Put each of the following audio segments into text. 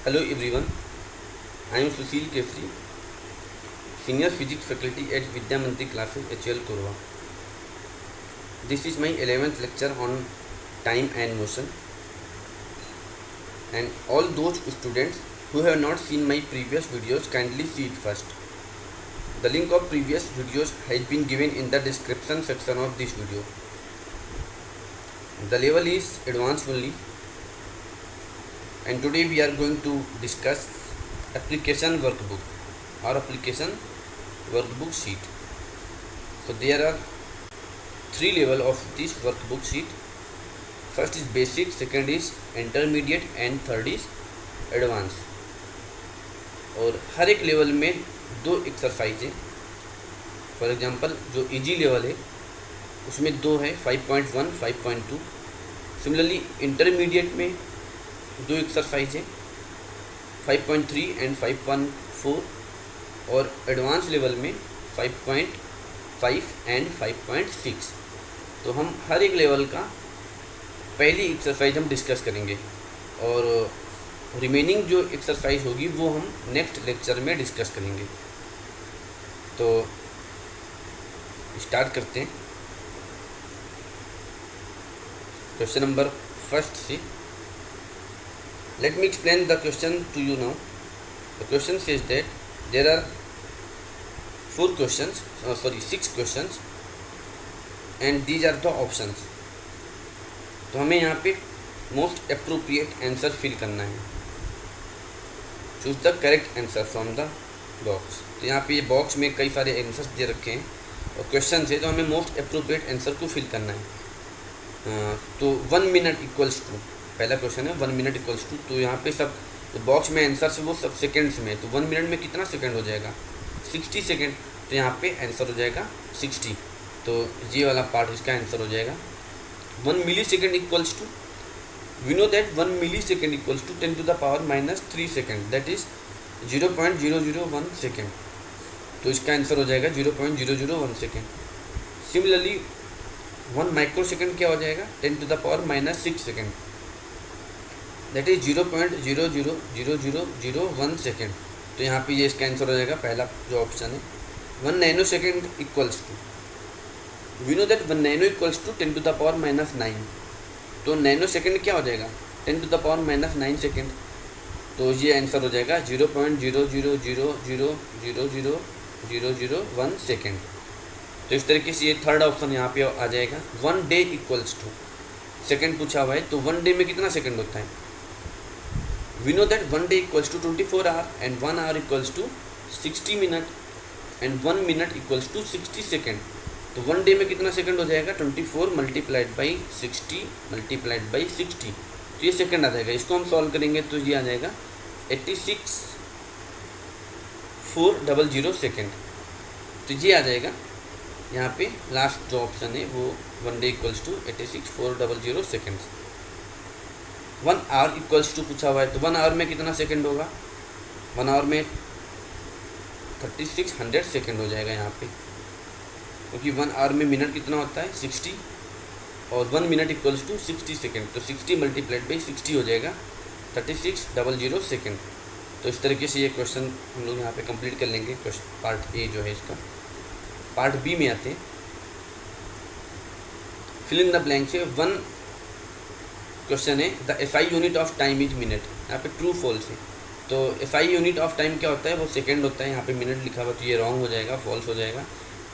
Hello everyone, I am Sushil Kefri, Senior Physics Faculty at Vidya Mantri classes HL Korwa. This is my 11th lecture on time and motion, and all those students who have not seen my previous videos kindly see it first. The link of previous videos has been given in the description section of this video. The level is advanced only, and today we are going to discuss application workbook or application workbook sheet. So there are three levels of this workbook sheet. First is basic, second is intermediate and third is advanced. और हर एक level में दो exercise है. For example जो easy level है उसमें दो है 5.1, 5.2. सिमिलरली इंटरमीडिएट में दो एक्सरसाइज है 5.3 एंड 5.4, और एडवांस लेवल में 5.5 एंड 5.6. तो हम हर एक लेवल का पहली एक्सरसाइज हम डिस्कस करेंगे, और रिमेनिंग जो एक्सरसाइज होगी वो हम नेक्स्ट लेक्चर में डिस्कस करेंगे. तो स्टार्ट करते हैं क्वेश्चन नंबर फर्स्ट से. Let me explain the question to you now. The question says that there are 6 questions and these are the options. तो हमें यहाँ पे मोस्ट अप्रोप्रिएट आंसर फिल करना है. Choose the correct answer from the box. तो यहाँ पे ये बॉक्स में कई सारे आंसर्स दे रखे हैं और क्वेश्चन है, तो हमें मोस्ट अप्रोप्रिएट आंसर को फिल करना है. तो 1 मिनट इक्वल्स टू, पहला क्वेश्चन है 1 मिनट इक्वल्स टू. तो यहाँ पे सब बॉक्स में आंसर से वो सब सेकेंड्स में, तो 1 मिनट में कितना सेकंड हो जाएगा 60 सेकेंड. तो यहाँ पे आंसर हो जाएगा 60. तो ये वाला पार्ट इसका आंसर हो जाएगा. 1 millisecond equals to, we know that 1 millisecond equals to 10⁻³ second, that is 0.001 second. तो इसका आंसर हो जाएगा 0.001 सेकेंड. सिमिलरली 1 माइक्रो सेकेंड क्या हो जाएगा 10⁻⁻6 सेकेंड, दैट इज 0.00001 सेकेंड. तो यहाँ पे ये इसका आंसर हो जाएगा पहला जो ऑप्शन है. 1 nanosecond equals to, we know that 1 nano equals to 10⁻⁹. तो नैनो सेकेंड क्या हो जाएगा 10⁻⁹ सेकेंड. तो ये आंसर हो जाएगा 0.000000001 सेकेंड. तो इस तरीके से ये थर्ड ऑप्शन यहाँ पे आ जाएगा. 1 डे इक्वल्स टू, सेकेंड पूछा हुआ है, तो 1 डे में कितना सेकेंड होता है. We know that 1 day equals to 24 hour and 1 hour equals to 60 minute and 1 minute equals to 60 second. तो 1 डे में कितना सेकंड हो जाएगा 24 मल्टीप्लाइड बाई 60 मल्टीप्लाइड बाई 60. तो ये सेकंड आ जाएगा. इसको हम सॉल्व करेंगे तो ये आ जाएगा 86,400 सेकेंड. तो ये आ जाएगा यहाँ पे लास्ट जो ऑप्शन है वो 1 day equals to 86,400 second. 1 hour equals to पूछा हुआ है, तो 1 आवर में कितना सेकंड होगा 1 आवर में 3600 सेकंड हो जाएगा यहाँ पे, क्योंकि 1 आवर में मिनट कितना होता है 60, और 1 मिनट इक्वल्स टू 60 सेकेंड. तो 60 मल्टीप्लाइड बाई 60 हो जाएगा 3600 सेकेंड. तो इस तरीके से ये क्वेश्चन हम लोग यहाँ पे कंप्लीट कर लेंगे. क्वेश्चन पार्ट ए जो है इसका. पार्ट बी में आते हैं. फिल इन द ब्लैंक से 1 क्वेश्चन है, the SI unit of time is minute. यहाँ पे ट्रू फॉल्स है. तो एसआई यूनिट ऑफ टाइम क्या होता है वो सेकेंड होता है. यहाँ पे मिनट लिखा हुआ, तो ये रॉन्ग हो जाएगा, फॉल्स हो जाएगा.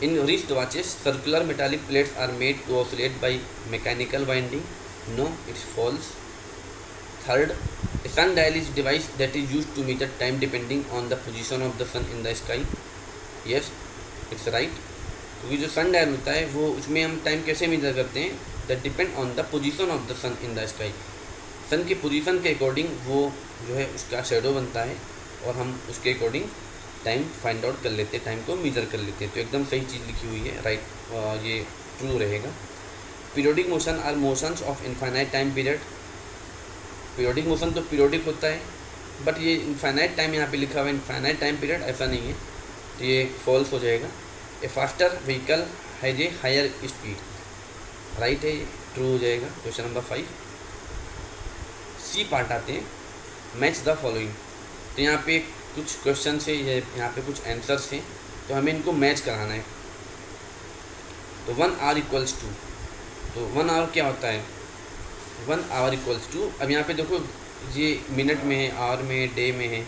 In wrist watches circular metallic plates are made to oscillate by mechanical winding. No, it's false. Third, a sundial is device that is use to measure time depending on the position of the sun in the sky. Yes, it's right. क्योंकि जो सन dial होता है वो उसमें हम time कैसे measure करते हैं, that depend on the position of the sun in the sky. Sun की पोजीशन के अकॉर्डिंग वो जो है उसका शेडो बनता है, और हम उसके अकॉर्डिंग टाइम फाइंड आउट कर लेते हैं, टाइम को मेजर कर लेते हैं. तो एकदम सही चीज़ लिखी हुई है, राइट, ये ट्रू रहेगा. Periodic motion are motions of infinite time period. Periodic motion तो पीरियोडिक होता है, बट ये इनफाइनाइट टाइम यहाँ पे लिखा हुआ है, इनफाइनाइट टाइम पीरियड ऐसा नहीं है. तो ये फॉल्स हो जाएगा. A faster vehicle has a higher speed, right है, ट्रू हो जाएगा. Question number 5. सी पार्ट आते हैं. Match the following. तो यहाँ पे कुछ क्वेश्चन है, यहाँ पे कुछ आंसर्स हैं, तो हमें इनको मैच कराना है। तो 1 आवर इक्वल्स टू, तो 1 आवर क्या होता है, 1 आवर इक्वल्स टू, अब यहाँ पे देखो ये मिनट में है, आवर में है, डे में है,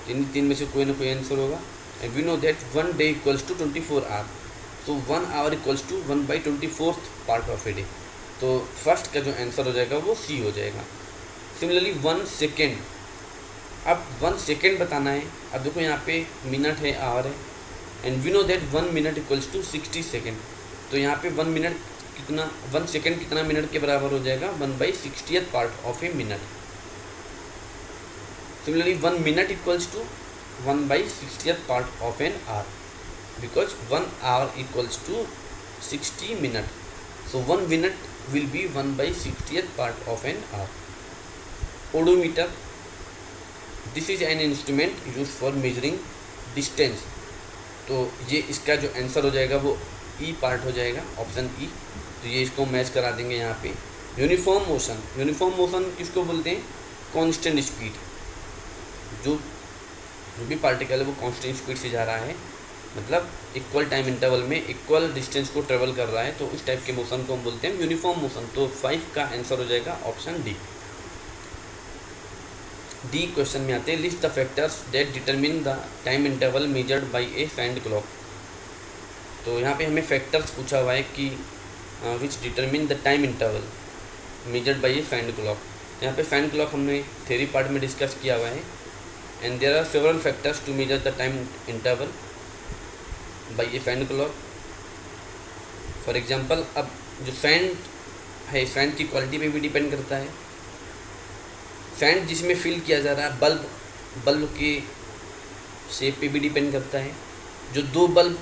इन तीन में से कोई ना कोई आंसर होगा। And we know that 1 day equals to 24 hour, तो 1 hour equals to 1/24 part of a day. तो फर्स्ट का जो आंसर हो जाएगा वो सी हो जाएगा। सिमिलरली 1 सेकेंड, अब 1 सेकेंड बताना है। अब देखो यहाँ पे मिनट है, आवर है, and we know that 1 minute equals to 60 second. तो यहाँ पे 1 मिनट कितना, 1 सेकेंड कितना मिनट के बराबर हो जाएगा, 1/60th part of a minute. Similarly 1 minute equals to 1/60th part of an hour, because 1 hour equals to 60 minute, so 1 minute will be 1/60th part of an hour. Odometer, this is an instrument used for measuring distance. तो ये इसका जो answer हो जाएगा वो ई part हो जाएगा, option E. तो ये इसको मैच करा देंगे यहाँ पे। यूनिफॉर्म मोशन, यूनिफॉर्म मोशन किसको बोलते हैं, कांस्टेंट स्पीड, जो भी पार्टिकल है वो कांस्टेंट स्पीड से जा रहा है, मतलब इक्वल टाइम इंटरवल में इक्वल डिस्टेंस को ट्रेवल कर रहा है, तो उस टाइप के मोशन को हम बोलते हैं यूनिफॉर्म मोशन। तो 5 का आंसर हो जाएगा ऑप्शन डी। डी क्वेश्चन में आते हैं, list the factors that determine the time interval measured by a sand clock. तो यहाँ पे हमें फैक्टर्स पूछा हुआ है कि which determine the time interval measured by a sand clock. यहाँ पे सैंड क्लॉक हमने थ्योरी पार्ट में डिस्कस किया हुआ है, and there are several factors to measure the time interval by a sand clock. For example, अब जो sand है, सैंड की क्वालिटी पे भी डिपेंड करता है। सैंड जिसमें फिल किया जा रहा है, बल्ब के शेप पे भी डिपेंड करता है। जो 2 बल्ब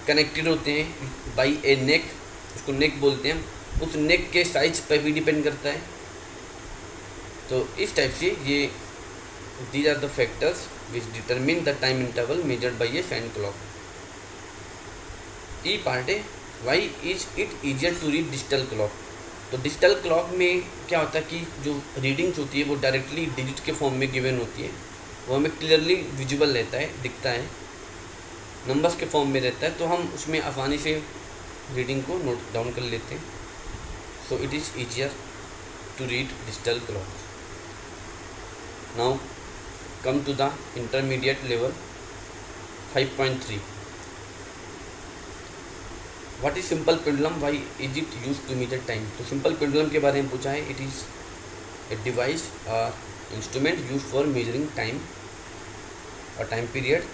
कनेक्टेड होते हैं बाई ए नेक, उसको नेक बोलते हैं, उस नेक के साइज पर भी डिपेंड करता है। तो इस टाइप से ये these are the factors which determine the time interval measured by a sand clock. E part है, why is it easier to read digital clock. तो डिजिटल क्लॉक में क्या होता है कि जो रीडिंग्स होती है वो डायरेक्टली डिजिट के फॉर्म में गिवन होती है, वो हमें क्लियरली विजिबल रहता है, दिखता है, नंबर्स के फॉर्म में रहता है, तो हम उसमें आसानी से रीडिंग को नोट डाउन कर लेते हैं। So it is easier to read digital clock. Now come to the intermediate level 5.3। What is simple pendulum, why is it use to measure time. तो सिंपल पेंडुलम के बारे में पूछा है। इट इज़ ए डिवाइस और instrument use for measuring time और time period.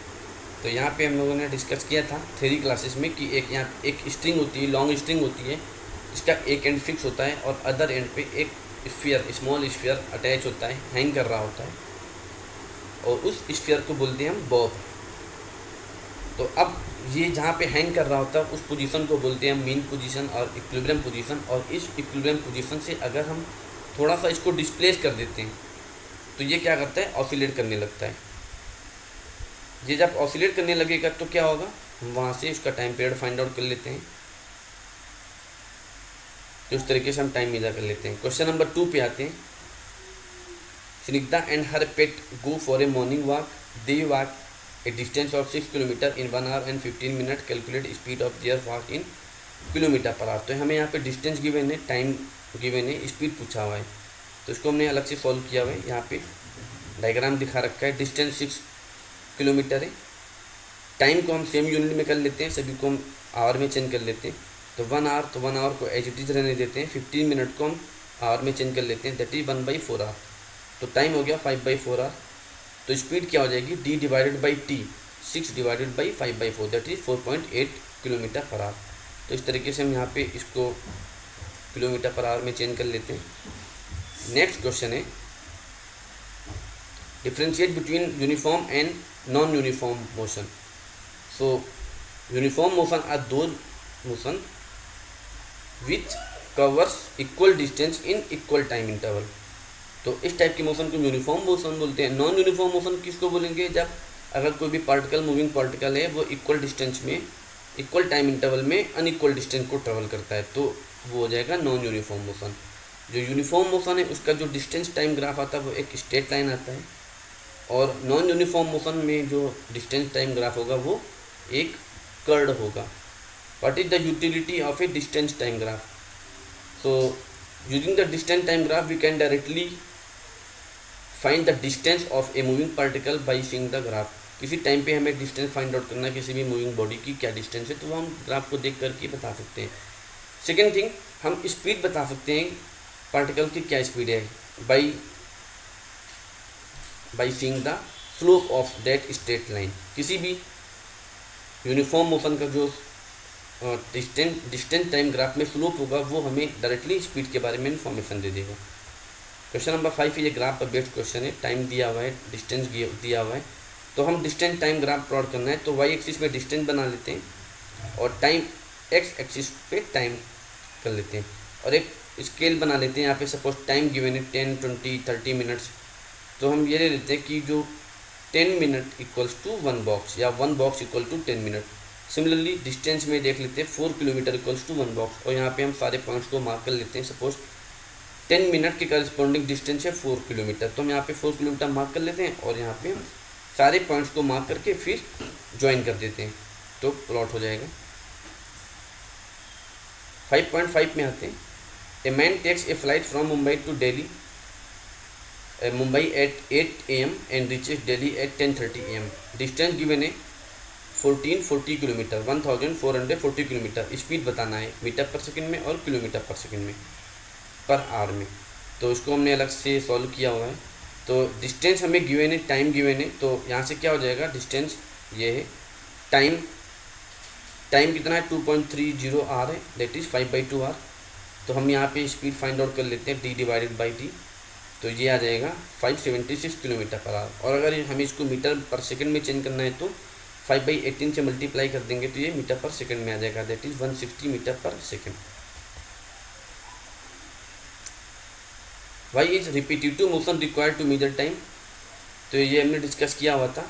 तो यहाँ पे हम लोगों ने डिस्कस किया था थ्योरी क्लासेस में कि यहाँ एक स्ट्रिंग होती है, लॉन्ग स्ट्रिंग होती है, इसका एक एंड फिक्स होता है और अदर एंड पे एक स्फीयर, स्मॉल स्फीयर अटैच होता है, हैंग कर रहा होता है, और उस स्फीयर को बोलते हैं हम बॉब। तो अब ये जहाँ पे हैंग कर रहा होता है उस पोजीशन को बोलते हैं मीन पोजीशन और इक्विलिब्रियम पोजीशन। और इस इक्विलिब्रियम पोजीशन से अगर हम थोड़ा सा इसको डिस्प्लेस कर देते हैं तो ये क्या करता है, ऑसिलेट करने लगता है। ये जब ऑसिलेट करने लगेगा तो क्या होगा, हम वहाँ से उसका टाइम पीरियड फाइंड आउट कर लेते हैं। तो इस तरीके से हम टाइम मेजर कर लेते हैं। क्वेश्चन नंबर 2 पे आते हैं। Snigdha and her pet go for a morning walk, they walk a distance of 6 kilometre in 1 hour and 15 minutes, calculate speed of their walk in kilometre per hour. तो हमें यहाँ पे डिस्टेंस गिवन है, time given है, speed पूछा हुआ है, तो इसको हमने अलग से सॉल्व किया हुआ है। यहाँ पे डायग्राम दिखा रखा है। डिस्टेंस 6 किलोमीटर है, टाइम को हम सेम यूनिट में कर लेते हैं, सभी को हम आवर में चेंज कर लेते हैं। तो 1 आवर, तो 1 आवर को एज इट इज़ रहने देते हैं। 15 मिनट को हम आवर में चेंज कर लेते हैं, दैट इज़ 1/4 आवर। तो टाइम हो गया 5/4 आवर। तो स्पीड क्या हो जाएगी, d divided by T, 6 divided by 5/4, that is 4.8 kilometre per hour. तो इस तरीके से हम यहाँ पे इसको किलोमीटर पर आवर में चेंज कर लेते हैं। नेक्स्ट क्वेश्चन है, differentiate between uniform and non uniform motion. So uniform motion are those motion which covers equal distance in equal time interval. तो इस टाइप के मोशन को यूनिफॉर्म मोशन बोलते हैं। नॉन यूनिफॉर्म मोशन किसको बोलेंगे, जब अगर कोई भी पार्टिकल, मूविंग पार्टिकल है, वो इक्वल डिस्टेंस में, इक्वल टाइम इंटरवल में अनइक्वल डिस्टेंस को ट्रेवल करता है, तो वो हो जाएगा नॉन यूनिफॉर्म मोशन। जो यूनिफॉर्म मोशन है उसका जो डिस्टेंस टाइम ग्राफ आता है वो एक स्ट्रेट लाइन आता है, और नॉन यूनिफॉर्म मोशन में जो डिस्टेंस टाइम ग्राफ होगा वो एक कर्ड होगा। What is the utility of a distance time graph? So using the distance time graph we can directly find the distance of a moving particle by seeing the graph. किसी time पे हमें distance find out करना है किसी भी moving body की क्या distance है, तो वो हम ग्राफ को देख करके बता सकते हैं। सेकेंड थिंग, हम स्पीड बता सकते हैं पार्टिकल की क्या स्पीड है by seeing the slope of that straight line. किसी भी यूनिफॉर्म मोशन का जो डिस्टेंस टाइम ग्राफ में स्लोप होगा वो हमें डायरेक्टली स्पीड के बारे में इन्फॉर्मेशन दे देगा। क्वेश्चन नंबर 5 ये ग्राफ पर बेस्ड क्वेश्चन है। टाइम दिया हुआ है, डिस्टेंस दिया हुआ है, तो हम डिस्टेंस टाइम ग्राफ प्लॉट करना है। तो वाई एक्सिस पे डिस्टेंस बना लेते हैं और टाइम एक्स एक्सिस पे टाइम कर लेते हैं और एक स्केल बना लेते हैं। यहाँ पे सपोज टाइम गिवन है 10, 20, 30 मिनट्स, तो हम ये ले लेते हैं कि जो 10 मिनट इक्वल्स टू 1 बॉक्स या 1 box equal to 10 minute. Similarly distance में देख लेते हैं 4 किलोमीटर इक्वल्स टू 1 बॉक्स, और यहाँ पे हम सारे पॉइंट्स को मार्क कर लेते हैं। सपोज 10 मिनट के करस्पॉन्डिंग डिस्टेंस है 4 किलोमीटर, तो हम यहाँ पे 4 किलोमीटर मार्क कर लेते हैं और यहाँ पे हम सारे पॉइंट्स को मार्क करके फिर ज्वाइन कर देते हैं, तो प्लॉट हो जाएगा। 5.5 में आते हैं। A man takes a flight from Mumbai to Delhi, Mumbai at 8 AM and reaches Delhi at 10:30 AM। Distance given है 1440 किलोमीटर, 1440 किलोमीटर। स्पीड बताना है मीटर पर सेकंड में और किलोमीटर पर सेकंड में, पर आवर में। तो इसको हमने अलग से सॉल्व किया हुआ है। तो डिस्टेंस हमें गिवन है, टाइम गिवन है, तो यहाँ से क्या हो जाएगा, डिस्टेंस ये है, टाइम कितना है 2.30 आवर है, दैट इज़ 5/2 आवर। तो हम यहाँ पे स्पीड फाइंड आउट कर लेते हैं d/t, तो ये आ जाएगा 576 किलोमीटर पर आवर। और अगर हमें इसको मीटर पर सेकंड में चेंज करना है तो 5/18 से मल्टीप्लाई कर देंगे तो ये मीटर पर सेकंड में आ जाएगा, that is 160 metre per second. Why is repetitive motion required to measure time, तो ये हमने डिस्कस किया हुआ था।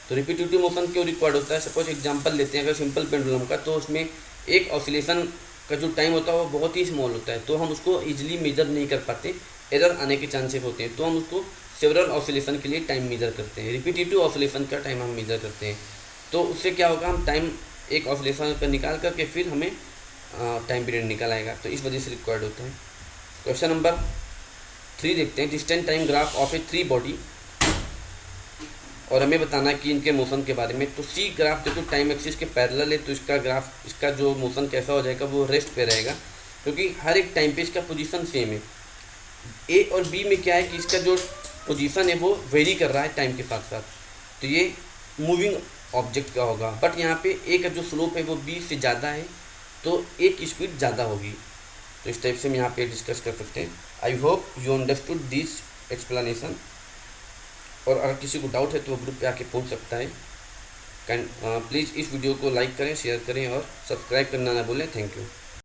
तो रिपीटिटिव मोशन क्यों रिक्वायर्ड होता है? सपोज एग्जांपल लेते हैं अगर सिंपल पेंडुलम का, तो उसमें एक ऑसिलेशन का जो टाइम होता है वो बहुत ही स्मॉल होता है, तो हम उसको इजीली मेजर नहीं कर पाते, एरर आने के चांसेस होते हैं, तो हम उसको सेवरल ऑसिलेशन के लिए टाइम मेजर करते हैं। रिपीटिटिव ऑसिलेशन का टाइम हम मेजर करते हैं, तो उससे क्या होगा, हम टाइम एक ऑसिलेशन पर निकाल करके फिर हमें टाइम पीरियड निकल आएगा, तो इस वजह से रिक्वायर्ड होता है। क्वेश्चन नंबर 3 देखते हैं। Distance time graph of A 3 body, और हमें बताना है कि इनके मोशन के बारे में। तो सी ग्राफ देखो टाइम एक्सिस के पैरेलल है, तो इसका ग्राफ, इसका जो मोशन कैसा हो जाएगा, वो रेस्ट पे रहेगा, क्योंकि हर एक टाइम पे इसका पोजीशन सेम है। ए और बी में क्या है कि इसका जो पोजीशन है वो वेरी कर रहा है टाइम के साथ साथ, तो ये मूविंग ऑब्जेक्ट का होगा। बट यहाँ पे ए का जो स्लोप है वो बी से ज़्यादा है, तो ए की स्पीड ज़्यादा होगी। तो इस टाइप से हम यहाँ पे डिस्कस कर सकते हैं। I hope you understood this explanation, और अगर किसी को डाउट है तो वो ग्रुप पे आके पूछ सकता है। प्लीज़ इस वीडियो को लाइक करें, शेयर करें और सब्सक्राइब करना ना भूलें। Thank you.